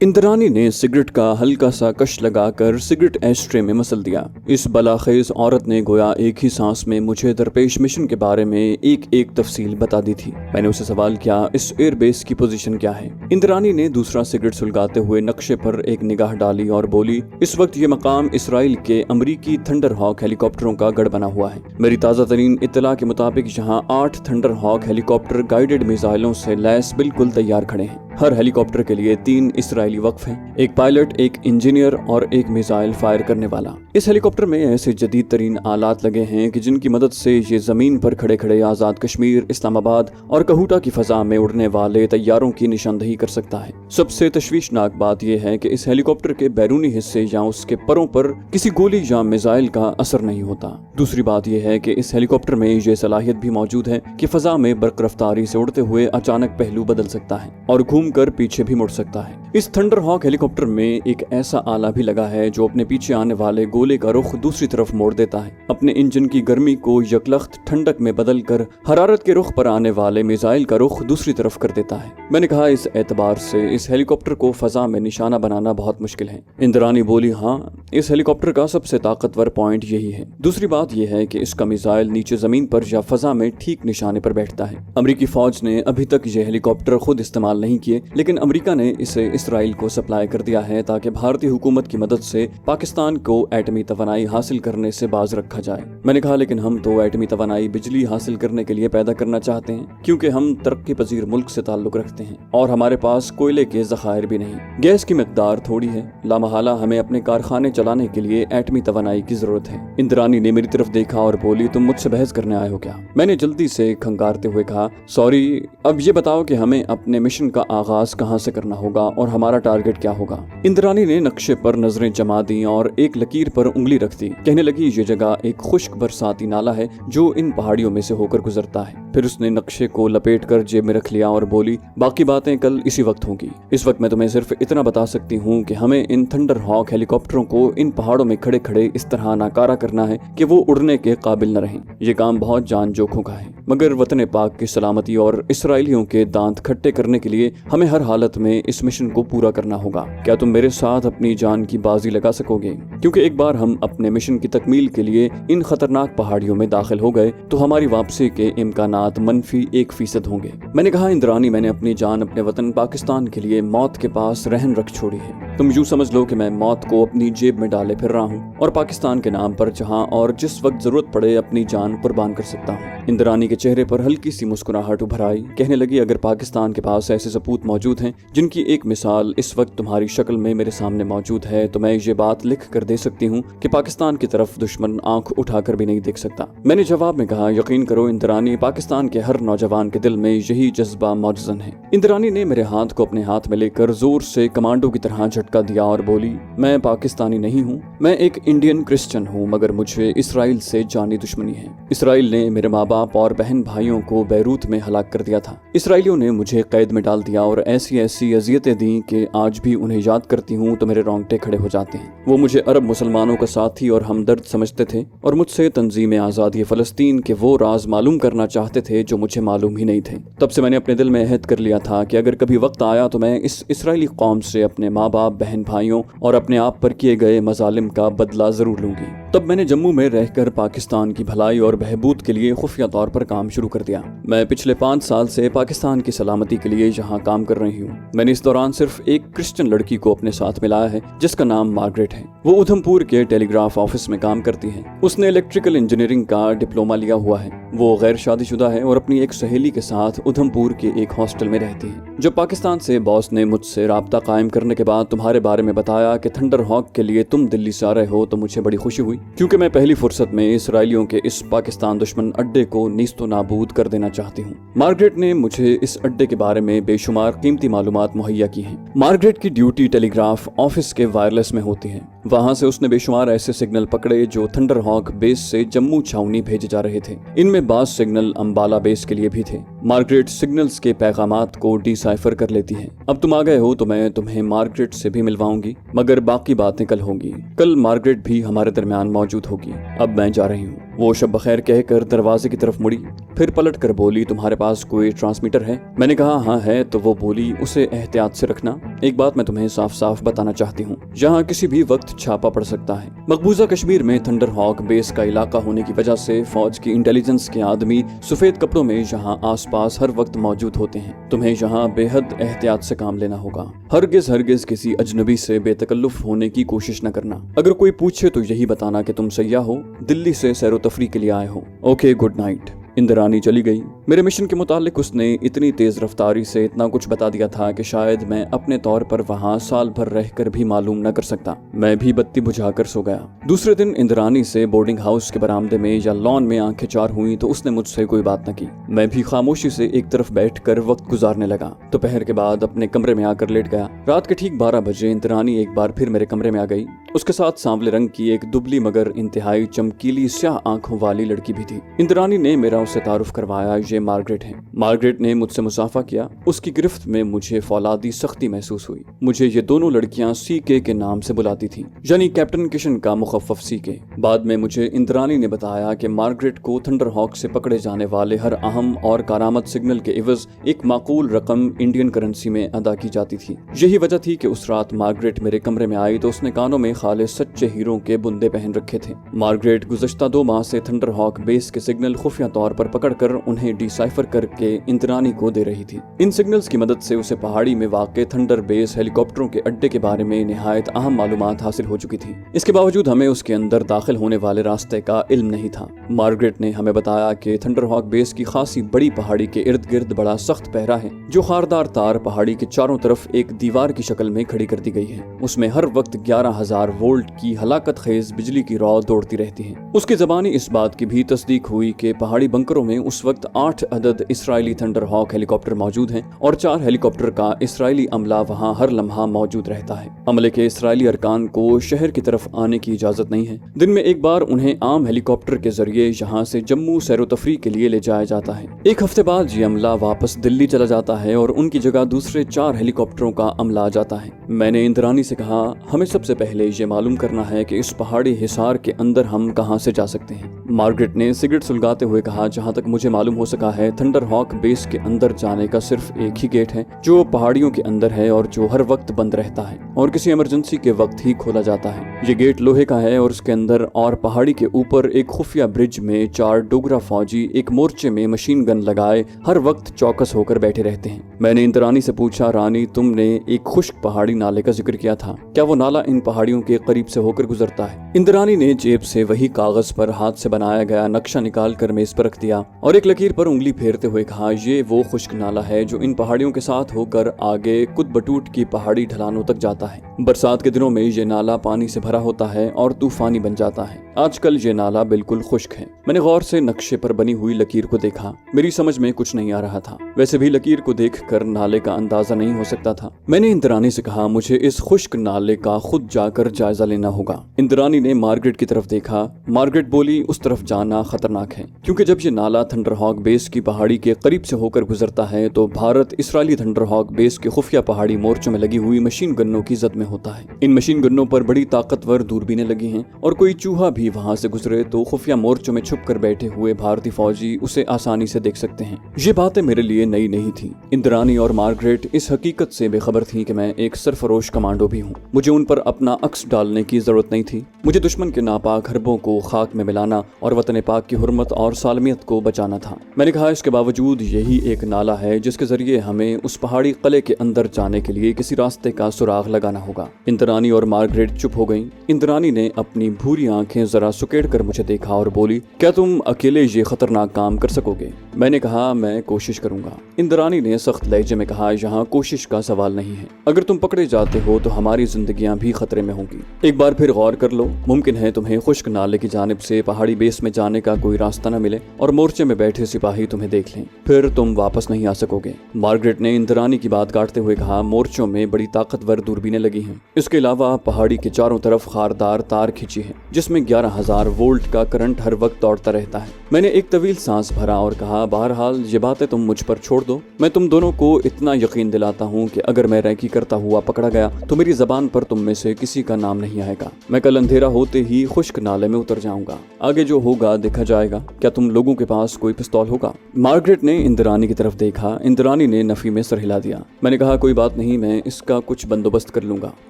इंद्रानी ने सिगरेट का हल्का सा कश लगाकर सिगरेट एस्ट्रे में मसल दिया। इस बलाखेज औरत ने गोया एक ही सांस में मुझे दरपेश मिशन के बारे में एक एक तफसील बता दी थी। मैंने उसे सवाल किया, इस एयरबेस की पोजीशन क्या है? इंद्रानी ने दूसरा सिगरेट सुलगाते हुए नक्शे पर एक निगाह डाली और बोली, इस वक्त ये मकाम इसराइल के अमरीकी थंडर हॉक हेलीकॉप्टरों का गढ़ बना हुआ है। मेरी ताज़ा तरीन इत्तला के मुताबिक यहाँ 8 थंडर हॉक हेलीकॉप्टर गाइडेड मिसाइलों से लैस बिल्कुल तैयार खड़े हैं। हर हेलीकॉप्टर के लिए 3 इसराइली वक्फ हैं, एक पायलट, एक इंजीनियर और एक मिसाइल फायर करने वाला। इस हेलीकॉप्टर में ऐसे जदीद तरीन आलात लगे हैं कि जिनकी मदद से ये जमीन पर खड़े खड़े आजाद कश्मीर, इस्लामाबाद और कहूटा की फजा में उड़ने वाले तैयारों की निशानदही कर सकता है। सबसे तशवीशनाक बात यह है कि इस हेलीकॉप्टर के बैरूनी हिस्से या उसके परों पर किसी गोली या मिसाइल का असर नहीं होता। दूसरी बात यह है कि इस हेलीकॉप्टर में ये सलाहियत भी मौजूद है कि फजा में बर्क रफ्तारी से उड़ते हुए अचानक पहलू बदल सकता है और घूमकर पीछे भी मुड़ सकता है। इस थंडर हॉक हेलीकॉप्टर में एक ऐसा आला भी लगा है जो अपने पीछे आने वाले गोले का रुख दूसरी तरफ मोड़ देता है, अपने इंजन की गर्मी को यकलख्त ठंडक में बदल कर हरारत के रुख पर आने वाले मिसाइल का रुख दूसरी तरफ कर देता है। मैंने कहा, इस एतबार से इस हेलीकॉप्टर को फजा में निशाना बनाना बहुत मुश्किल है। इंद्रानी बोली, हाँ, इस हेलीकॉप्टर का सबसे ताकतवर पॉइंट यही है। दूसरी बात यह है कि इसका मिसाइल नीचे जमीन पर या फजा में ठीक निशाने पर बैठता है। अमरीकी फौज ने अभी तक ये हेलीकॉप्टर खुद इस्तेमाल नहीं किए, लेकिन अमेरिका ने इसे इसराइल को सप्लाई कर दिया है ताकि भारतीय हुकूमत की मदद से पाकिस्तान को एटमी तवानाई हासिल करने से बाज रखा जाए। मैंने कहा, लेकिन हम तो एटमी तवानाई बिजली हासिल करने के लिए पैदा करना चाहते हैं, क्योंकि हम तरक्की पजीर मुल्क से ताल्लुक रखते हैं और हमारे पास कोयले के ज़खायर भी नहीं। गैस की मिकदार थोड़ी है, लामहला हमें अपने कारखाने चलाने के लिए एटमी तवानाई की जरूरत है। इंद्रानी ने मेरी तरफ देखा और बोली, तुम मुझसे बहस करने आए हो क्या? मैंने जल्दी से खंगारते हुए कहा, सॉरी, अब ये बताओ कि हमें अपने मिशन का आगाज कहाँ से करना होगा और हमारा टारगेट क्या होगा? इंद्रानी ने नक्शे पर नजरें जमा दी और एक लकीर पर उंगली रख दी। कहने लगी, ये जगह एक खुश्क बरसाती नाला है जो इन पहाड़ियों में से होकर गुजरता है। फिर उसने नक्शे को लपेट कर जेब में रख लिया और बोली, बाकी बातें कल इसी वक्त होंगी। इस वक्त मैं तुम्हें सिर्फ इतना बता सकती हूँ कि हमें इन थंडर हॉक हेलीकॉप्टरों को इन पहाड़ों में खड़े खड़े इस तरह नाकारा करना है कि वो उड़ने के काबिल न रहें। ये काम बहुत जान जोखों का है, मगर वतन पाक की सलामती और इसराइलियों के दांत खट्टे करने के लिए हमें हर हालत में इस मिशन को पूरा करना होगा। क्या तुम मेरे साथ अपनी जान की बाजी लगा सकोगे? क्योंकि एक बार हम अपने मिशन की तकमील के लिए इन खतरनाक पहाड़ियों में दाखिल हो गए तो हमारी वापसी के इम्कानात मनफी 1% होंगे। मैंने कहा, इंद्रानी, मैंने अपनी जान अपने वतन पाकिस्तान के लिए मौत के पास रहन रख छोड़ी है। तुम यूं समझ लो कि मैं मौत को अपनी जेब में डाले फिर रहा हूँ और पाकिस्तान के नाम पर जहाँ और जिस वक्त जरूरत पड़े अपनी जान कुर्बान कर सकता हूँ। इंद्रानी के चेहरे पर हल्की सी मुस्कुराहट उभर आई। कहने लगी, अगर पाकिस्तान के पास ऐसे सपूत मौजूद हैं जिनकी एक मिसाल इस वक्त तुम्हारी शक्ल में मेरे सामने मौजूद है, तो मैं ये बात लिख कर दे सकती हूँ कि पाकिस्तान की तरफ दुश्मन आंख उठाकर भी नहीं देख सकता। मैंने जवाब में कहा, यकीन करो इंद्रानी, पाकिस्तान के हर नौजवान के दिल में यही जज्बा मौजूद है। इंद्रानी ने मेरे हाथ को अपने हाथ में लेकर जोर से कमांडो की तरह झटका दिया और बोली, मैं पाकिस्तानी नहीं हूँ, मैं एक इंडियन क्रिश्चियन हूँ, मगर मुझे इसराइल से जानी दुश्मनी है। इसराइल ने मेरे माँ बाप और बहन भाइयों को बैरूत में हलाक कर दिया था। इसराइलियों ने मुझे कैद में डाल दिया और ऐसी ऐसी अजियतें दी कि आज भी उन्हें याद करती हूँ तो मेरे रोंगटे खड़े हो जाते हैं। वो मुझे अरब मुसलमानों का साथी और हमदर्द समझते थे और मुझसे तंजीम आज़ादी फ़लस्तीन के वो राज मालूम करना चाहते थे जो मुझे मालूम ही नहीं थे। तब से मैंने अपने दिल में अहद कर लिया था कि अगर कभी वक्त आया तो मैं इस इसराइली कौम से अपने माँ बाप, बहन भाइयों और अपने आप पर किए गए मजालिम का बदला जरूर लूंगी। तब मैंने जम्मू में रहकर पाकिस्तान की भलाई और बहबूद के लिए खुफिया तौर पर काम शुरू कर दिया। मैं पिछले 5 साल से पाकिस्तान की सलामती के लिए यहाँ काम कर रही हूँ। मैंने इस दौरान सिर्फ एक क्रिश्चियन लड़की को अपने साथ मिलाया है जिसका नाम मार्गरेट है। वो उधमपुर के टेलीग्राफ ऑफिस में काम करती है। उसने इलेक्ट्रिकल इंजीनियरिंग का डिप्लोमा लिया हुआ है। वो गैर शादीशुदा है और अपनी एक सहेली के साथ उधमपुर के एक हॉस्टल में रहती है। जब पाकिस्तान से बॉस ने मुझसे राब्ता कायम करने के बाद तुम्हारे बारे में बताया कि थंडर हॉक के लिए तुम दिल्ली से आ रहे हो तो मुझे बड़ी खुशी हुई, क्योंकि मैं पहली फुर्सत में इसराइलियों के इस पाकिस्तान दुश्मन अड्डे को नीस्तो नाबूद कर देना चाहती हूँ। मार्गरेट ने मुझे इस अड्डे के बारे में बेशुमार कीमती मालूमात मुहैया की हैं। मार्गरेट की ड्यूटी टेलीग्राफ ऑफिस के वायरलेस में होती है। वहाँ से उसने बेशुमार ऐसे सिग्नल पकड़े जो थंडर हॉक बेस से जम्मू छावनी भेजे जा रहे थे। इनमें बाज़ सिग्नल अंबाला बेस के लिए भी थे। मार्गरेट सिग्नल्स के पैगामात को डिसाइफर कर लेती है। अब तुम आ गए हो तो मैं तुम्हें मार्गरेट से भी मिलवाऊंगी, मगर बाकी बातें कल होंगी। कल मार्गरेट भी हमारे दरमियान मौजूद होगी। अब मैं जा रही हूँ। वो शब बखैर कहकर दरवाजे की तरफ मुड़ी, फिर पलट कर बोली, तुम्हारे पास कोई ट्रांसमीटर है? मैंने कहा हाँ है। तो वो बोली, उसे एहतियात से रखना। एक बात मैं तुम्हें साफ साफ बताना चाहती हूँ, यहाँ किसी भी वक्त छापा पड़ सकता है। मकबूजा कश्मीर में थंडर हॉक बेस का इलाका होने की वजह से फौज की इंटेलिजेंस के आदमी सफेद कपड़ों में यहाँ आसपास हर वक्त मौजूद होते हैं। तुम्हें यहाँ बेहद एहतियात से काम लेना होगा। हरगिज किसी अजनबी से बेतकल्लुफ होने की कोशिश न करना। अगर कोई पूछे तो यही बताना कि तुम सयाह हो, दिल्ली से सैरो तफरी के लिए आए हो। Okay, good night. इंद्रानी चली गई। मेरे मिशन के मुतालिक उसने इतनी तेज रफ्तारी से इतना कुछ बता दिया था कि शायद मैं अपने तौर पर वहाँ साल भर रहकर भी मालूम न कर सकता। मैं भी बत्ती बुझाकर सो गया। दूसरे दिन इंद्रानी से बोर्डिंग हाउस के बरामदे में या लॉन में आंखें चार हुई तो उसने मुझसे कोई बात न की। मैं भी खामोशी से एक तरफ बैठकर वक्त गुजारने लगा। दोपहर के बाद अपने कमरे में आकर लेट गया। रात के ठीक 12 बजे इंद्रानी एक बार फिर मेरे कमरे में आ गई। उसके साथ सांवले रंग की एक दुबली मगर इंतहाई चमकीली स्याह आंखों वाली लड़की भी थी। इंद्रानी ने मेरा उससे तारुफ करवाया, ये मार्गरेट है। मार्गरेट ने मुझसे मुसाफा किया। उसकी गिरफ्त में मुझे फौलादी सख्ती महसूस हुई। मुझे ये दोनों लड़कियां सीके के नाम से बुलाती थीं, यानी कैप्टन किशन का मुखफ़फ़ सीके। बाद में मुझे इंद्रानी ने बताया कि मार्गरेट को थंडर हॉक से पकड़े जाने वाले हर अहम और कारामद सिग्नल के इवज एक माकूल रकम इंडियन करेंसी में अदा की जाती थी। यही वजह थी कि उस रात मार्गरेट मेरे कमरे में आई तो उसने कानों में खालिस सच्चे हीरों के बुंदे पहन रखे थे। मार्गरेट गुज़श्ता 2 माह से थंडर हॉक बेस के सिग्नल खुफिया तौर पर पकड़कर उन्हें डिसाइफर करके इंद्रानी को दे रही थी। इन सिग्नल्स की मदद से उसे पहाड़ी में वाक़े थंडर बेस हेलीकॉप्टरों के अड्डे के बारे में निहायत अहम मालूमात हासिल हो चुकी थी। इसके बावजूद हमें उसके अंदर दाखिल होने वाले रास्ते का इल्म नहीं था। मार्गरेट ने हमें बताया कि थंडर हॉक बेस की खासी बड़ी पहाड़ी के इर्द गिर्द बड़ा सख्त पहरा है, जो खारदार तार पहाड़ी के चारों तरफ एक दीवार की शक्ल में खड़ी कर दी गई है। उसमें हर वक्त 11,000 वोल्ट की हलाकत खेज बिजली की रौ दौड़ती रहती है। उसकी ज़बानी इस बात की भी तस्दीक हुई कि पहाड़ी बंकरों में उस वक्त 8 अदद इसराइली थंडर हॉक हेलीकॉप्टर मौजूद हैं और 4 हेलीकॉप्टर का इसराइली अमला वहां हर लम्हा मौजूद रहता है। अमले के इसराइली अरकान को शहर की तरफ आने की इजाजत नहीं है। दिन में एक बार उन्हें आम हेलीकॉप्टर के जरिए यहाँ से जम्मू सैरो तफरी के लिए ले जाया जाता है। एक हफ्ते बाद ये अमला वापस दिल्ली चला जाता है और उनकी जगह दूसरे 4 हेलीकॉप्टरों का अमला आ जाता है। मैंने इंद्रानी से कहा, हमें सबसे पहले ये मालूम करना है कि इस पहाड़ी हिसार के अंदर हम कहाँ से जा सकते हैं। मार्गरेट ने सिगरेट सुलगाते हुए कहा, जहाँ तक मुझे मालूम हो सका है थंडर हॉक बेस के अंदर जाने का सिर्फ एक ही गेट है, जो पहाड़ियों के अंदर है और जो हर वक्त बंद रहता है और किसी इमरजेंसी के वक्त ही खोला जाता है। ये गेट लोहे का है और उसके अंदर और पहाड़ी के ऊपर एक खुफिया ब्रिज में 4 डोगरा फौजी एक मोर्चे में मशीन गन लगाए हर वक्त चौकस होकर बैठे रहते हैं। मैंने इंद्रानी से पूछा, रानी तुमने एक खुश्क पहाड़ी नाले का जिक्र किया था, क्या वो नाला इन पहाड़ियों के करीब से होकर गुजरता है? इंद्रानी ने जेब से वही कागज पर हाथ से बनाया गया नक्शा निकाल कर मेज पर रख दिया और एक लकीर पर उंगली फेरते हुए कहा, ये वो खुश्क नाला है जो इन पहाड़ियों के साथ होकर आगे कुतबटूट की पहाड़ी ढलानों तक जाता है। बरसात के दिनों में ये नाला पानी से भरा होता है और तूफानी बन जाता है। आजकल ये नाला बिल्कुल खुश्क है। मैंने गौर से नक्शे पर बनी हुई लकीर को देखा। मेरी समझ में कुछ नहीं आ रहा था। वैसे भी लकीर को देखकर नाले का अंदाजा नहीं हो सकता था। मैंने इंद्रानी से कहा, मुझे इस खुश्क नाले का खुद जाकर जायजा लेना होगा। इंद्रानी ने मार्गरेट की तरफ देखा। मार्गरेट बोली, उस तरफ जाना खतरनाक है, क्योंकि जब ये नाला थंडर हॉक बेस की पहाड़ी के करीब से होकर गुजरता है तो Bharat Israeli Thunder Hawk base के खुफिया पहाड़ी मोर्चों में लगी हुई मशीन गन्नों की जद में होता है। इन मशीन गन्नों पर बड़ी ताकतवर दूरबीनें लगी हैं और कोई चूहा भी वहां से गुजरे तो खुफिया मोर्चों में छुप कर बैठे हुए भारतीय फौजी उसे आसानी से देख सकते हैं। ये बातें मेरे लिए नई नहीं थी। इंद्रानी और मार्गरेट इस हकीकत से बेखबर थी कि मैं एक सरफरोश कमांडो भी हूँ। मुझे उन पर अपना अक्स डालने की जरूरत नहीं थी। मुझे दुश्मन के नापाक हरबों को खाक में मिलाना और वतन पाक की हुर्मत और सालमियत को बचाना था। मैंने कहा, इसके बावजूद यही एक नाला है जिसके जरिए हमें उस पहाड़ी किले के अंदर जाने के लिए किसी रास्ते का सुराग लगाना होगा। इंद्रानी और मार्गरेट चुप हो गईं। इंद्रानी ने अपनी भूरी आंखें जरा सुकेड़ कर मुझे देखा और बोली, क्या तुम अकेले ये खतरनाक काम कर सकोगे? मैंने कहा, मैं कोशिश करूंगा। इंद्रानी ने सख्त लहजे में कहा, यहाँ कोशिश का सवाल नहीं है। अगर तुम पकड़े जाते हो तो हमारी जिंदगियां भी खतरे में होंगी। एक बार फिर गौर कर लो, मुमकिन है तुम्हें खुश्क नाले की जानिब से पहाड़ी बेस में जाने का कोई रास्ता न मिले और मोर्चे में बैठे सिपाही तुम्हें देख लें, फिर तुम वापस नहीं आ सकोगे। मार्गरेट ने इंद्रानी की बात काटते हुए कहा, मोर्चों में बड़ी ताकतवर दूरबीनें लगी हैं। इसके अलावा पहाड़ी के चारों तरफ खारदार तार खींची है जिसमें 11,000 वोल्ट का करंट हर वक्त दौड़ता रहता है। मैंने एक तवील सांस भरा और कहा, बहरहाल ये बातें तुम मुझ पर छोड़ दो। मैं तुम दोनों को इतना यकीन दिलाता हूँ कि अगर मैं रैकी करता हुआ पकड़ा गया तो मेरी जबान पर तुम में से किसी का नाम नहीं आएगा। मैं कल अंधेरा होते ही खुश्क नाले में उतर जाऊंगा। आगे जो होगा देखा जाएगा। क्या तुम लोगों के पास कोई पिस्तौल होगा? मार्गरेट ने इंद्रानी की तरफ देखा। इंद्रानी ने नफी में सर हिला दिया। मैंने कहा, कोई बात नहीं, मैं इसका कुछ बंदोबस्त कर लूंगा।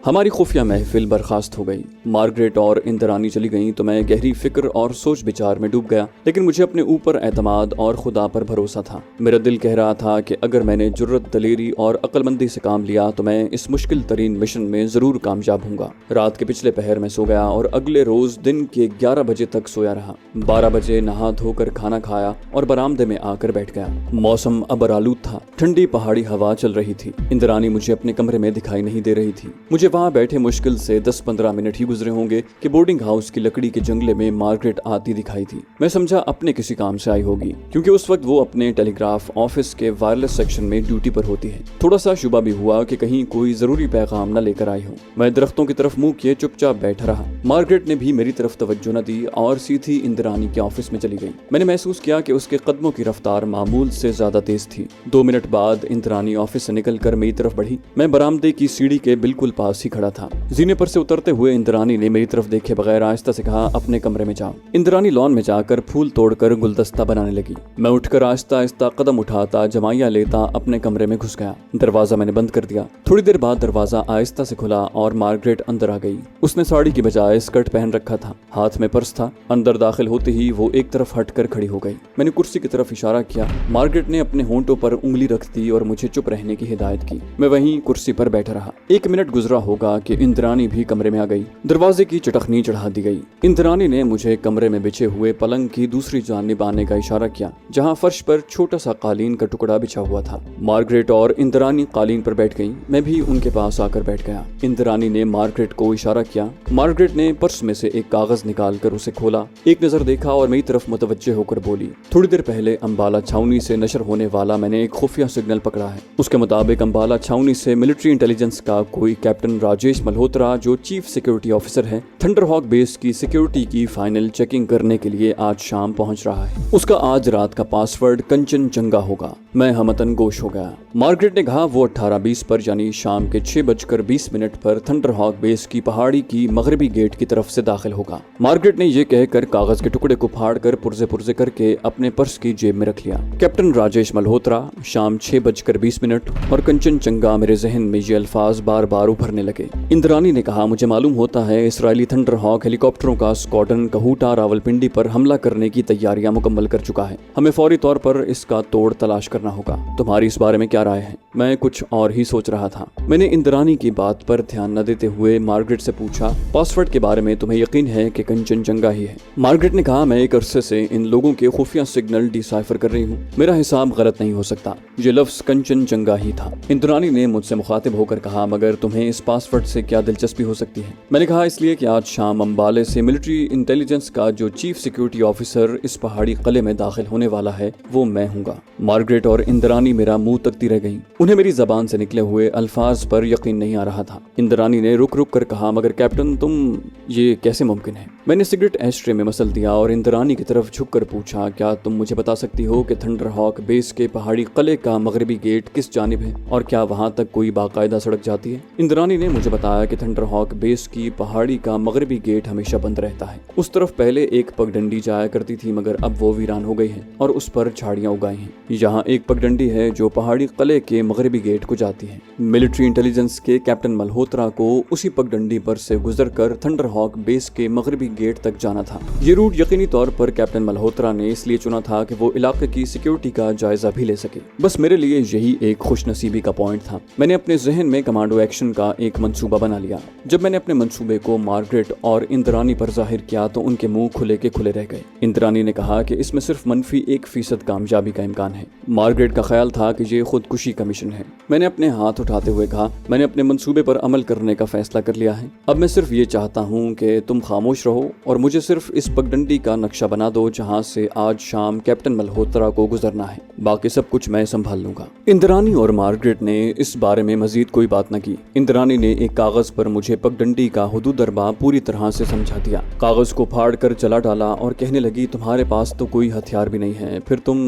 हमारी खुफिया महफिल बर्खास्त हो गई। मार्गरेट और इंद्रानी चली गईं तो मैं गहरी फिक्र और सोच विचार में डूब गया। लेकिन मुझे अपने ऊपर एतमाद और खुदा पर भरोसा था। मेरा दिल कह रहा था कि अगर मैंने जुर्रत, दलेरी और अक्लमंदी से काम लिया तो मैं इस मुश्किल तरीन मिशन में जरूर कामयाब होऊंगा। रात के पिछले पहर में सो गया और अगले रोज दिन के 11 बजे तक सोया रहा। 12 बजे नहा धोकर खाना खाया और बरामदे में आकर बैठ गया। मौसम अबरालूद था। ठंडी पहाड़ी हवा चल रही थी। इंद्रानी मुझे अपने कमरे में दिखाई नहीं दे रही थी। मुझे वहां बैठे मुश्किल से 10-15 मिनट ही गुजरे होंगे कि बोर्डिंग हाउस की लकड़ी के जंगले में मार्गरेट आती दिखाई थी। मैं समझा अपने किसी काम से आई होगी, क्योंकि उस वक्त वो अपने टेलीग्राफ ऑफिस के वायरलेस सेक्शन में ड्यूटी पर होती है। थोड़ा सा शुबा भी हुआ कि कहीं कोई जरूरी पैगाम न लेकर आई हो। मैं दरख्तों की तरफ मुंह किए चुपचाप बैठा रहा। मार्गरेट ने भी मेरी तरफ तवज्जो न दी और सीधी इंद्रानी के ऑफिस में चली गई। मैंने महसूस किया कि उसके कदमों की रफ्तार मामूल से ज्यादा तेज थी। 2 मिनट बाद इंद्रानी ऑफिस से निकलकर मेरी तरफ बढ़ी। मैं बरामदे की सीढ़ी के बिल्कुल पास ही खड़ा था। जीने पर से उतरते हुए इंद्रानी ने मेरी तरफ देखे बगैर आहिस्ता से कहा, अपने कमरे में जाओ। इंद्रानी लॉन में जाकर फूल तोड़कर गुलदस्ता बनाने लगी। मैं उठकर आहिस्ता आहिस्ता कदम उठाता, जमाइया लेता अपने कमरे में घुस गया। दरवाजा मैंने बंद कर दिया। थोड़ी देर बाद दरवाजा आहिस्ता से खुला और मार्गरेट अंदर आ गई। उसने साड़ी की बजाय स्कर्ट पहन रखा था। हाथ में पर्स था। अंदर दाखिल होते ही वो एक तरफ हटकर खड़ी हो गई। मैंने कुर्सी की तरफ इशारा किया। मार्गरेट ने अपने होंठों पर उंगली रख दी और मुझे चुप रहने की हिदायत की। मैं वहीं कुर्सी पर बैठा रहा। 1 मिनट गुजरा होगा कि इंद्रानी भी कमरे में आ गई। दरवाजे की चटखनी चढ़ा दी गई। इंद्रानी ने मुझे कमरे में बिछे हुए पलंग की दूसरी जानिब आने का इशारा किया, जहां फर्श पर छोटा सा कालीन का टुकड़ा बिछा हुआ था। मार्गरेट और इंद्रानी कालीन पर बैठ गईं। मैं भी उनके पास आकर बैठ गया। इंद्रानी ने मार्गरेट को इशारा किया। मार्गरेट ने पर्स में से एक कागज निकालकर उसे खोला, एक नजर देखा और मेरी तरफ मुतवज्जे होकर बोली, थोड़ी देर पहले अंबाला छावनी से नशर होने वाला मैंने एक खुफिया सिग्नल पकड़ा है। उसके मुताबिक अंबाला छावनी से मिलिट्री इंटेलिजेंस का कोई कैप्टन राजेश मल्होत्रा, जो चीफ सिक्योरिटी ऑफिसर है, थंडरहॉक बेस की सिक्योरिटी की फाइनल चेकिंग करने के लिए आज शाम पहुंच रहा है। उसका आज रात का पासवर्ड कंचनजंगा होगा। मैं हमतन गोश हो गया। मार्गरेट ने कहा, वो 18:20 पर यानी शाम के 6:20 पर थंडरहॉक बेस की पहाड़ी की मगरबी गेट की तरफ से दाखिल होगा। मार्गरेट ने यह कहकर कागज के टुकड़े को फाड़कर पुर्जे पुर्जे करके अपने पर्स की जेब में रख लिया। कैप्टन राजेश मल्होत्रा, शाम 6:20 और कंचनजंगा, मेरे जहन में ये अल्फाज बार बार उभरने लगे। इंद्रानी ने कहा, मुझे मालूम होता है इसराइली थंडरहॉक हेलीकॉप्टरों का स्क्वाड्रन कहूटा रावलपिंडी पर हमला करने की तैयारियां मुकम्मल कर चुका है। हमें फौरी तौर पर इसका तोड़ तलाश करना होगा। तुम्हारी इस बारे में क्या राय है? मैं कुछ और ही सोच रहा था। मैंने इंद्रानी की बात पर ध्यान न देते हुए मार्गरेट से पूछा, पासवर्ड के बारे में तुम्हें यकीन है कि कंचनजंगा ही है? मार्गरेट ने कहा, मैं एक अरसे से इन लोगों के खुफिया सिग्नल डिसाइफर कर रही हूँ। मेरा हिसाब गलत नहीं हो सकता। ये लफ्ज कंचनजंगा ही था। इंद्रानी ने मुझसे मुखातिब होकर कहा, मगर तुम्हें इस पासवर्ड से क्या दिलचस्पी हो सकती है? मैंने कहा, इसलिए कि आज शाम अंबाले से मिलिट्री इंटेलिजेंस का जो चीफ सिक्योरिटी ऑफिसर इस पहाड़ी किले में दाखिल होने वाला है, वो मैं हूँगा। मार्गरेट और इंद्रानी मेरा मुंह तकती रह गईं। उन्हें मेरी जबान से निकले हुए अल्फाज पर यकीन नहीं आ रहा था। इंद्रानी ने रुक रुक कर कहा, मगर कैप्टन, तुम, ये कैसे मुमकिन है? मैंने सिगरेट एस्ट्रे में मसल दिया और इंद्रानी की तरफ झुककर पूछा, क्या तुम मुझे बता सकती हो कि थंडरहॉक बेस के पहाड़ी किले का मगरबी गेट किस जानिब है और क्या वहां तक कोई बाकायदा सड़क जाती है? इंद्रानी ने मुझे बताया कि थंडरहॉक बेस की पहाड़ी का मगरबी गेट हमेशा बंद रहता है। उस तरफ पहले एक पगडंडी जाया करती थी, मगर अब वो वीरान हो गई है और उस पर झाड़ियां उगाई हैं। यहाँ एक पगडंडी है जो पहाड़ी किले के मगरबी गेट को जाती है। मिलिट्री इंटेलिजेंस के कैप्टन मल्होत्रा को उसी पगडंडी पर से गुजरकर थंडरहॉक बेस के मगरबी गेट तक जाना था। ये रूट यकीनी तौर पर कैप्टन मल्होत्रा ने इसलिए चुना था कि वो इलाके की सिक्योरिटी का जायजा भी ले सके। बस मेरे लिए यही एक खुशनसीबी का पॉइंट था। मैंने अपने जहन में कमांडो एक्शन का एक मंसूबा बना लिया। जब मैंने अपने मंसूबे को मार्गरेट और इंद्रानी पर जाहिर किया तो उनके मुंह खुले के खुले रह गए। इंद्रानी ने कहा कि इसमें सिर्फ मनफी 1% कामयाबी का इम्कान है। मार्गरेट का ख्याल था कि ये खुदकुशी का मिशन है। मैंने अपने हाथ उठाते हुए कहा, मैंने अपने मंसूबे पर अमल करने का फैसला कर लिया है। अब मैं सिर्फ ये चाहता हूँ कि तुम खामोश रहो और मुझे सिर्फ इस पगडंडी का नक्शा बना दो जहाँ से आज शाम कैप्टन मल्होत्रा को गुजरना है। बाकी सब कुछ मैं संभाल लूंगा। इंद्रानी और मार्गरेट ने इस बारे में मजीद कोई बात न की। इंद्रानी ने एक कागज पर मुझे पगडंडी का हुदूद दरबा पूरी तरह से समझा दिया। कागज को फाड़ कर जला डाला और कहने लगी, तुम्हारे पास तो कोई हथियार भी नहीं है, फिर तुम?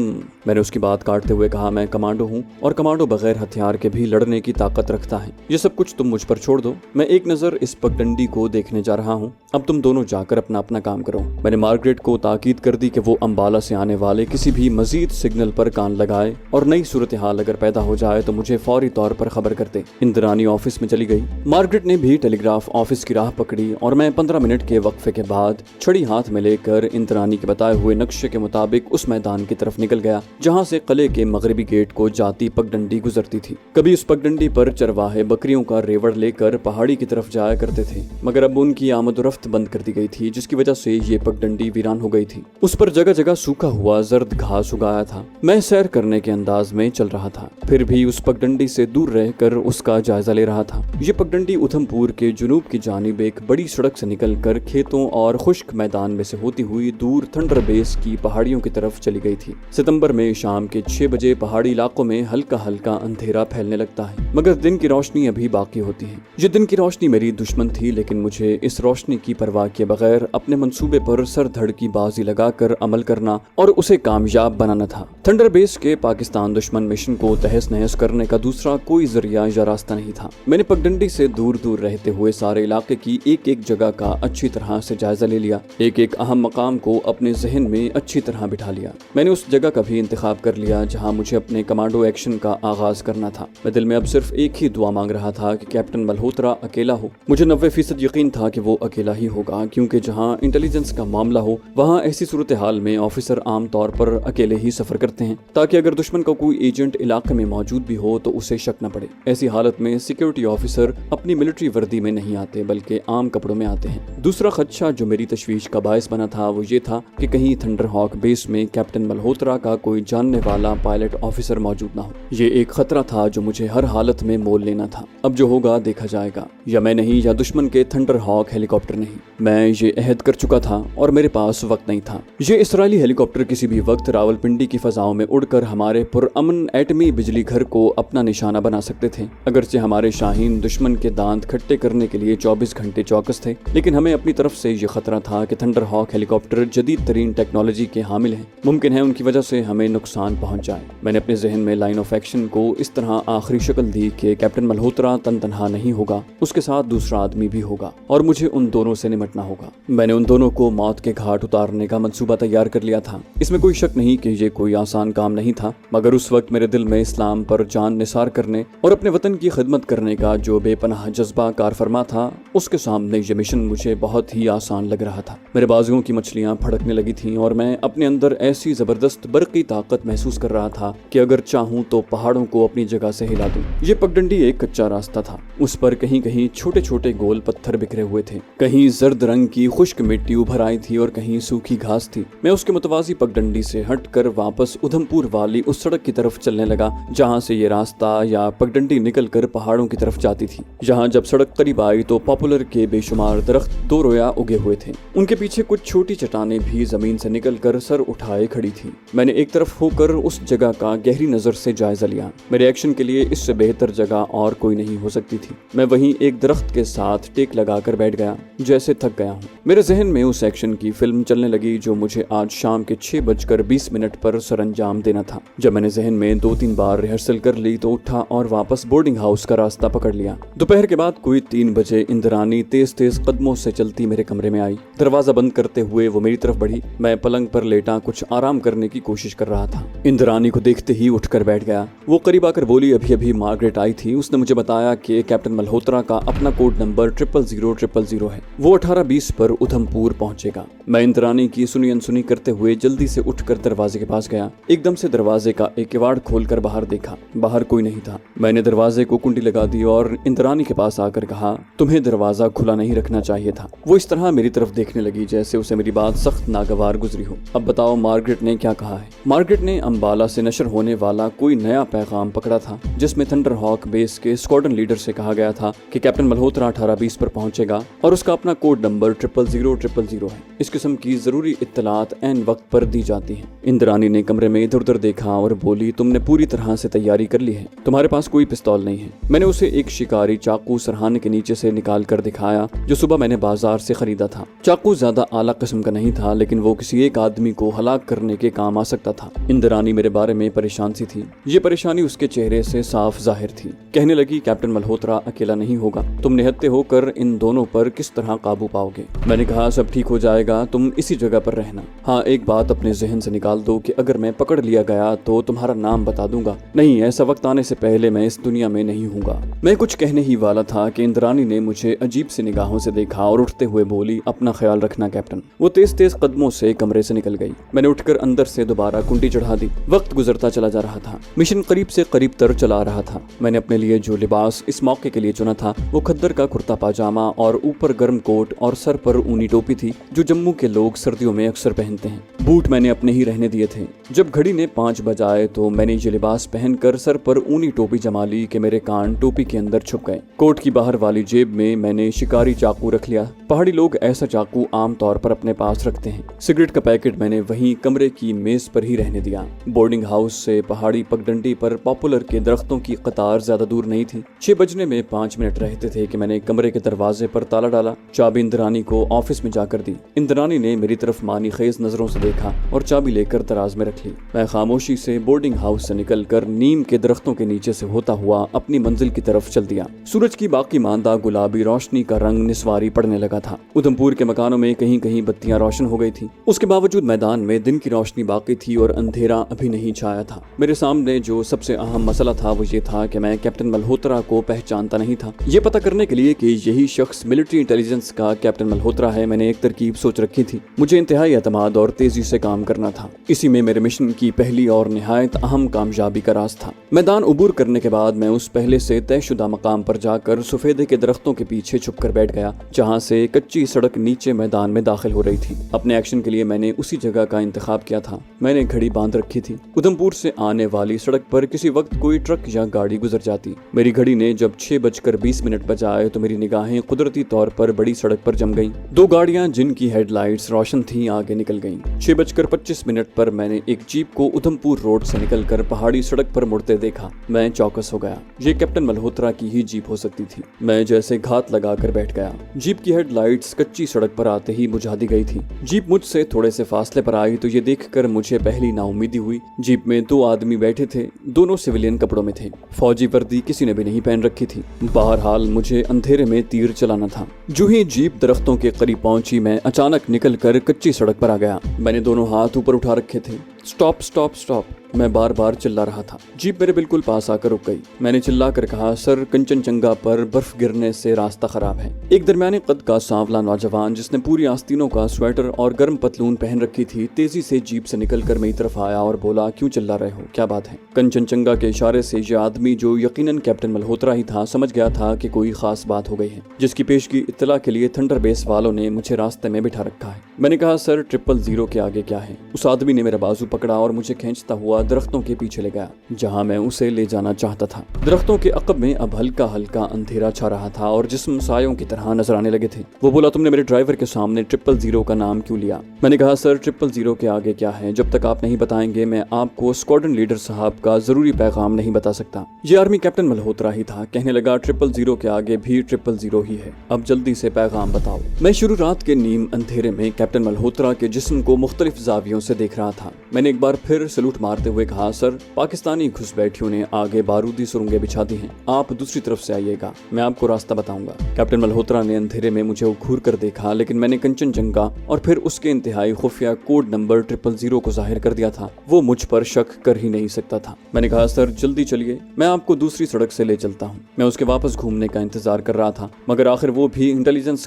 मैंने उसकी बात काटते हुए कहा, मैं कमांडो हूँ और कमांडो बगैर हथियार के भी लड़ने की ताकत रखता है। ये सब कुछ तुम मुझ पर छोड़ दो। मैं एक नजर इस पगडंडी को देखने जा रहा हूँ। अब तुम दोनों जाकर अपना अपना काम करो। मैंने मार्गरेट को ताकीद कर दी कि वो अंबाला से आने वाले किसी भी मजीद सिग्नल पर कान लगाए और नई सूरत हाल अगर पैदा हो जाए तो मुझे फौरी तौर पर खबर कर दे। इंद्रानी ऑफिस में चली गई। मार्गरेट ने भी टेलीग्राफ ऑफिस की राह पकड़ी और मैं 15 मिनट के वक्फे के बाद छड़ी हाथ में लेकर इंद्रानी के बताए हुए नक्शे के मुताबिक उस मैदान की तरफ निकल गया जहाँ से किले के मगरबी गेट को जाती पगडंडी गुजरती थी। कभी उस पगडंडी पर चरवाहे बकरियों का रेवड़ लेकर पहाड़ी की तरफ जाया करते थे, मगर अब उनकी आमदोरफ्त बंद कर दी गई थी, जिसकी वजह से ये पगडंडी वीरान हो गई थी। उस पर जगह जगह सूखा हुआ जर्द घास उगाया था। मैं सैर करने के अंदाज में चल रहा था, फिर भी उस पगडंडी से दूर रहकर उसका जायजा ले रहा था। ये पगडंडी उधमपुर के जुनूब की जानिब एक बड़ी सड़क से निकलकर खेतों और खुश्क मैदान में से होती हुई दूर थंडर बेस की पहाड़ियों की तरफ चली गई थी। सितंबर में शाम के 6 बजे पहाड़ी इलाकों में हल्का हल्का अंधेरा फैलने लगता है, मगर दिन की रोशनी अभी बाकी होती है। ये दिन की रोशनी मेरी दुश्मन थी, लेकिन मुझे इस रोशनी की परवाह किए बगैर अपने मंसूबे पर सर धड़ की बाजी लगाकर अमल करना और उसे कामयाब बनाना था। थंडर बेस के पाकिस्तान दुश्मन मिशन को तहस नहस करने का दूसरा कोई जरिया या रास्ता नहीं था। मैंने पगडंडी से दूर दूर रहते हुए सारे इलाके की एक एक जगह का अच्छी तरह से जायजा ले लिया। एक एक अहम मकाम को अपने जहन में अच्छी तरह बिठा लिया। मैंने उस जगह का भी इंतखाब कर लिया जहाँ मुझे अपने कमांडो एक्शन का आगाज करना था। मैं दिल में अब सिर्फ एक ही दुआ मांग रहा था कि कैप्टन मल्होत्रा अकेला हो। मुझे 90% यकीन था कि वो अकेला ही होगा, क्योंकि जहाँ इंटेलिजेंस का मामला हो वहाँ ऐसी सूरत हाल में ऑफिसर आम तौर पर अकेले ही सफर करते हैं, ताकि अगर दुश्मन का कोई एजेंट इलाके में मौजूद भी हो तो उसे शक न पड़े। ऐसी हालत में सिक्योरिटी ऑफिसर अपनी मिलिट्री वर्दी में नहीं आते बल्कि आम कपड़ों में आते हैं। दूसरा खदशा जो मेरी तशवीश का बायस बना था वो ये था कि कहीं थंडर हॉक बेस में कैप्टन मल्होत्रा का कोई जानने वाला पायलट ऑफिसर मौजूद ना हो। ये एक खतरा था जो मुझे हर हालत में मोल लेना था। अब जो होगा देखा जाएगा, या मैं नहीं या दुश्मन के थंडर हॉक हेलीकॉप्टर नहीं। मैं ये अहद कर चुका था और मेरे पास वक्त नहीं था। ये इसराइली हेलीकॉप्टर किसी भी वक्त रावलपिंडी की फजाओं में उड़कर हमारे पुरअमन एटमी बिजली घर को अपना निशाना बना सकते थे। अगरचे हमारे शाहीन दुश्मन के दांत खट्टे करने के लिए 24 घंटे चौकस थे, लेकिन हमें अपनी तरफ से ये खतरा था कि थंडर हॉक हेलीकॉप्टर जदीद तरीन टेक्नोलॉजी के हामिल हैं। मुमकिन है उनकी वजह से हमें नुकसान पहुंच जाए। मैंने अपने जहन में लाइन ऑफ एक्शन को इस तरह आखिरी शक्ल दी कि कैप्टन मल्होत्रा तनहा नहीं होगा, उसके साथ दूसरा आदमी भी होगा और मुझे उन दोनों से निपटना होगा। मैंने उन दोनों को मौत के घाट उतारने का मंसूबा तैयार कर लिया था। इसमें कोई शक नहीं कि ये कोई आसान काम नहीं था, मगर उस वक्त मेरे दिल में इस्लाम पर जान निसार करने और अपने वतन की खिदमत करने का जो बेपनाह जज्बा कारफरमा था, उसके सामने ये मिशन मुझे बहुत ही आसान लग रहा था। मेरे बाजुओं की मछलियां फड़कने लगी थीं और मैं अपने अंदर ऐसी जबरदस्त बर्की ताकत महसूस कर रहा था कि अगर चाहूं तो पहाड़ों को अपनी जगह से हिला दूं। ये पगडंडी एक कच्चा रास्ता था। उस पर कहीं कहीं छोटे छोटे गोल पत्थर बिखरे हुए थे, कहीं जर्द रंग की खुश्क मिट्टी उभर आई थी और कहीं सूखी घास थी। मैं उसके मुतवाजी पगडंडी से हटकर वापस उधमपुर वाली उस सड़क की तरफ चलने लगा जहाँ से ये रास्ता या पगडंडी निकल कर पहाड़ों की तरफ जाती थी। यहाँ जब सड़क करीब आई तो पॉपुलर के बेशुमार दरख्त दो रोया उगे हुए थे। उनके पीछे कुछ छोटी चट्टानें भी जमीन से निकलकर सर उठाए खड़ी थी। मैंने एक तरफ होकर उस जगह का गहरी नजर से जायजा लिया। मेरे एक्शन के लिए इससे बेहतर जगह और कोई नहीं हो सकती थी। मैं वहीं एक दरख्त के साथ टेक लगाकर बैठ गया, जैसे थक गया हूँ। मेरे जहन में उस एक्शन की फिल्म चलने लगी जो मुझे आज शाम के 6:20 पर सरंजाम देना था। जब मैंने जहन में 2-3 बार रिहर्सल कर ली तो उठा और वापस बोर्डिंग हाउस का रास्ता पकड़ लिया। दोपहर के बाद कोई 3 बजे इंद्रानी तेज तेज कदमों से चलती मेरे कमरे में आई। दरवाजा बंद करते हुए वो मेरी तरफ बढ़ी। मैं पलंग पर लेटा कुछ आराम करने की कोशिश कर रहा था। इंद्रानी को देखते ही उठकर बैठ गया। वो करीब आकर बोली, अभी अभी मार्गरेट आई थी, उसने मुझे बताया कि कैप्टन मल्होत्रा का अपना कोड नंबर 00000 है। वो 18:20 पर उधमपुर पहुंचेगा। मैं इंद्रानी की सुनी अनसुनी करते हुए जल्दी से उठकर दरवाजे के पास गया। एकदम से दरवाजे का एक किवाड़ खोलकर बाहर देखा। बाहर कोई नहीं था। मैंने दरवाजे को कुंडी लगा दी और इंद्रानी के पास आकर कहा, तुम्हें दरवाजा खुला नहीं रखना चाहिए था। वो इस तरह मेरी तरफ देखने लगी जैसे उसे मेरी बात सख्त नागवार गुजरी हो। अब बताओ मार्गरेट ने क्या कहा है? मार्गरेट ने अंबाला से नशर होने वाला कोई नया पैगाम पकड़ा था जिसमें थंडर हॉक बेस के स्क्वाड्रन लीडर से कहा गया था कि कैप्टन मल्होत्रा 18:20 पर पहुंचेगा और उसका अपना कोड नंबर 00000 है। इस किस्म की जरूरी इत्तलात ऐन वक्त पर दी जाती हैं। इंद्रानी ने कमरे में इधर उधर देखा और बोली, तुमने पूरी तरह से तैयारी कर ली है, तुम्हारे पास कोई पिस्तौल नहीं है। मैंने उसे एक शिकारी चाकू सरहाने के नीचे से निकाल कर दिखाया जो सुबह मैंने बाजार से खरीदा था। चाकू ज्यादा आला किस्म का नहीं था, लेकिन वो किसी एक आदमी को हलाक करने के काम आ सकता था। इंद्रानी मेरे बारे में परेशान सी थी। ये परेशानी उसके चेहरे से साफ जाहिर थी। कहने लगी, कैप्टन मल्होत्रा अकेला नहीं होगा, तुमने निहत्थे होकर इन दोनों पर किस तरह काबू पाओगे? मैंने कहा सब ठीक हो जाएगा, तुम इसी जगह पर रहना। हाँ, एक बात अपने जहन से निकाल दो कि अगर मैं पकड़ लिया गया तो तुम्हारा नाम बता दूंगा। नहीं, ऐसा वक्त आने से पहले मैं इस दुनिया में नहीं हूँगा। मैं कुछ कहने ही वाला था कि इंद्रानी ने मुझे अजीब सी निगाहों से देखा और उठते हुए बोली, अपना ख्याल रखना कैप्टन। वो तेज तेज कदमों से कमरे से निकल गई। मैंने उठकर अंदर से दोबारा कुंडी चढ़ा दी। वक्त गुजरता चला जा रहा था। मिशन करीब से करीब तर चला रहा था। मैंने अपने लिए जो लिबास इस मौके के लिए चुना था वो खद्दर का कुर्ता पाजामा और ऊपर गर्म कोट और सर पर ऊनी टोपी थी जो जम्मू के लोग सर्दियों में अक्सर पहनते हैं। बूट मैंने अपने ही रहने दिए थे। जब घड़ी ने 5 बजाए तो मैंने ये लिबास पहनकर सर पर ऊनी टोपी जमा ली कि मेरे कान टोपी के अंदर छुप गए। कोट की बाहर वाली जेब में मैंने शिकारी चाकू रख लिया। पहाड़ी लोग ऐसा चाकू आम तौर पर अपने पास रखते हैं। सिगरेट का पैकेट मैंने वहीं कमरे की मेज पर ही रहने दिया। बोर्डिंग हाउस से पहाड़ी पगडंडी पर पॉपुलर के दरख्तों की कतार ज्यादा दूर नहीं थी। 6 बजने में 5 मिनट रहते थे कि मैंने कमरे के दरवाजे पर ताला डाला। चाबी इंद्रानी को ऑफिस में जाकर दी। इंद्रानी ने मेरी तरफ मानी खेज नजरों से देखा और चाबी लेकर दराज में रख ली। मैं खामोशी से बोर्डिंग हाउस से निकलकर नीम के दरख्तों के नीचे से होता हुआ अपनी मंजिल की तरफ चल दिया। सूरज की बाकी मांदा गुलाबी रोशनी का रंग निस्वारी पड़ने लगा था। उधमपुर के मकानों में कहीं कहीं बत्तियां रोशन हो गई थी। उसके बावजूद मैदान में दिन की रोशनी बाकी थी और अंधेरा अभी नहीं छाया था। मेरे सामने जो सबसे अहम मसला था वो ये था कि मैं कैप्टन मल्होत्रा को पहचानता नहीं था। ये पता करने के लिए कि यही शख्स मिलिट्री इंटेलिजेंस का कैप्टन मल्होत्रा है, मैंने एक तरकीब सोच रखी थी। मुझे इंतहाई एतमाद और तेजी से काम करना था। इसी में मेरे मिशन की पहली और निहायत अहम कामयाबी का राज था। मैदान उबूर करने के बाद मैं उस पहले से तयशुदा मकाम पर जाकर सफेदे के दरख्तों के पीछे छुप कर बैठ गया जहाँ से कच्ची सड़क नीचे मैदान में दाखिल हो रही थी। अपने एक्शन के लिए मैंने उसी जगह का इंतखाब किया था। मैंने घड़ी बांध रखी थी। उधमपुर से आने वाली सड़क पर किसी वक्त कोई ट्रक या गाड़ी गुजर जाती। मेरी घड़ी ने जब 6:20 बजाए तो मेरी निगाहें कुदरती तौर पर बड़ी सड़क पर जम गईं। 2 गाड़ियां जिनकी हेडलाइट्स रोशन थीं आगे निकल गईं। 6:25 पर मैंने एक जीप को उधमपुर रोड से निकलकर पहाड़ी सड़क पर मुड़ते देखा। मैं चौकस हो गया। ये कैप्टन मल्होत्रा की ही जीप हो सकती थी। मैं जैसे घात लगाकर बैठ गया। जीप की हेडलाइट्स कच्ची सड़क पर आते ही बुझा दी गई थी। जीप मुझसे थोड़े से फासले पर आई तो ये देखकर मुझे पहली नाउमीदी हुई। जीप में 2 आदमी बैठे थे। दोनों सिविलियन कपड़ों में थे। फौजी वर्दी किसी ने भी नहीं पहन रखी थी। बहरहाल मुझे अंधेरे में तीर चलाना था। जो ही जीप दरख्तों के करीब पहुंची मैं अचानक निकलकर कच्ची सड़क पर आ गया। मैंने दोनों हाथ ऊपर उठा रखे थे। स्टॉप स्टॉप स्टॉप, मैं बार बार चिल्ला रहा था। जीप मेरे बिल्कुल पास आकर रुक गई। मैंने चिल्ला कर कहा, सर कंचनजंगा पर बर्फ गिरने से रास्ता खराब है। एक दरमियाने कद का सांवला नौजवान जिसने पूरी आस्तीनों का स्वेटर और गर्म पतलून पहन रखी थी तेजी से जीप से निकलकर मेरी तरफ आया और बोला, क्यों चिल्ला रहे हो, क्या बात है? कंचनजंगा के इशारे से ये आदमी जो यकीनन कैप्टन मल्होत्रा ही था समझ गया था कि कोई खास बात हो गई है जिसकी पेशगी इत्तला के लिए थंडर बेस वालों ने मुझे रास्ते में बिठा रखा है। मैंने कहा, सर 000 के आगे क्या है? उस आदमी ने मेरा बाजू पकड़ा और मुझे खींचता हुआ दरख्तों के पीछे ले गया जहां मैं उसे ले जाना चाहता था। दरख्तों के अकब में अब हल्का हल्का अंधेरा छा रहा था और जिस्म सायों की तरह नजर आने लगे थे। वो बोला, तुमने मेरे ड्राइवर के सामने 000 का नाम क्यों लिया? मैंने कहा, सर 000 के आगे क्या है? जब तक आप नहीं बताएंगे मैं आपको स्क्वाड्रन लीडर साहब का जरूरी पैगाम नहीं बता सकता। ये आर्मी कैप्टन मल्होत्रा ही था। कहने लगा, 000 के आगे भी 000 ही है। अब जल्दी से पैगाम बताओ। मैं शुरू रात के नीम अंधेरे में कैप्टन मल्होत्रा के जिस्म को मुख्तलिफ जावियों से देख रहा था। मैंने एक बार फिर सलूट मारते हुए कहा, सर पाकिस्तानी घुसपैठियों ने आगे बारूदी सुरंगें बिछा दी हैं। आप दूसरी तरफ से आइएगा, मैं आपको रास्ता बताऊंगा। कैप्टन मल्होत्रा ने अंधेरे में मुझे घूर कर देखा, लेकिन मैंने कंचनजंगा और फिर उसके इंतहाई खुफिया कोड नंबर 000 को जाहिर कर दिया था। वो मुझ पर शक कर ही नहीं सकता था। मैंने कहा, सर जल्दी चलिए, मैं आपको दूसरी सड़क से ले चलता हूँ। मैं उसके वापस घूमने का इंतजार कर रहा था, मगर आखिर वो भी इंटेलिजेंस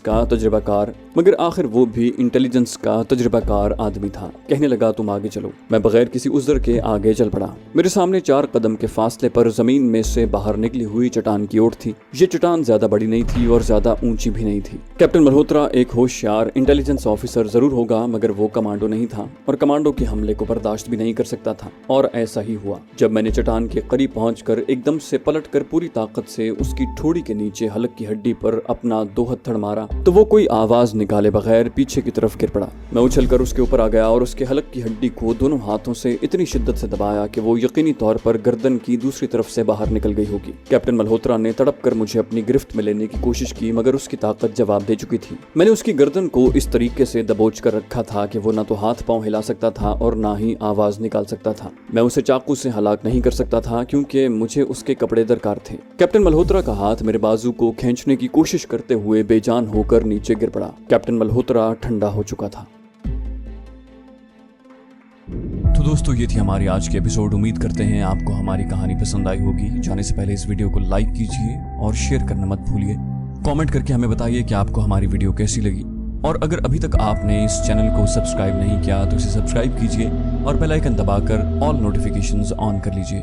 का तजुर्बाकार आदमी था। कहने लगा, तुम आगे चलो। मैं बगैर किसी उज़्र के आगे चल पड़ा। मेरे सामने 4 कदम के फासले पर जमीन में से बाहर निकली हुई चट्टान की ओट थी। ये चट्टान ज्यादा बड़ी नहीं थी और ज्यादा ऊंची भी नहीं थी। कैप्टन मल्होत्रा एक होशियार इंटेलिजेंस ऑफिसर जरूर होगा, मगर वो कमांडो नहीं था और कमांडो के हमले को बर्दाश्त भी नहीं कर सकता था। और ऐसा ही हुआ। जब मैंने चट्टान के करीब पहुंचकर एकदम से पलटकर पूरी ताकत से उसकी ठोड़ी के नीचे हलक की हड्डी पर अपना 2 हथड़ मारा तो वो कोई आवाज निकाले बगैर पीछे की तरफ गिर पड़ा। मैं उछलकर उसके ऊपर आ गया और उसके हलक की हड्डी को दोनों दोनों हाथों से इतनी शिद्दत से दबाया कि वो यकीनी तौर पर गर्दन की दूसरी तरफ से बाहर निकल गई होगी। कैप्टन मल्होत्रा ने तड़प कर मुझे अपनी गिरफ्त में लेने की कोशिश की, मगर उसकी ताकत जवाब दे चुकी थी। मैंने उसकी गर्दन को इस तरीके से दबोच कर रखा था कि वो न तो हाथ पांव हिला सकता था और ना ही आवाज निकाल सकता था। मैं उसे चाकू से हलाक नहीं कर सकता था क्योंकि मुझे उसके कपड़े दरकार थे। कैप्टन मल्होत्रा का हाथ मेरे बाजू को खींचने की कोशिश करते हुए बेजान होकर नीचे गिर पड़ा। कैप्टन मल्होत्रा ठंडा हो चुका था। तो दोस्तों, ये थी हमारी आज की एपिसोड। उम्मीद करते हैं आपको हमारी कहानी पसंद आई होगी। जाने से पहले इस वीडियो को लाइक कीजिए और शेयर करना मत भूलिए। कमेंट करके हमें बताइए कि आपको हमारी वीडियो कैसी लगी। और अगर अभी तक आपने इस चैनल को सब्सक्राइब नहीं किया तो इसे सब्सक्राइब कीजिए और बेल आइकन दबाकर ऑल नोटिफिकेशंस ऑन कर लीजिए।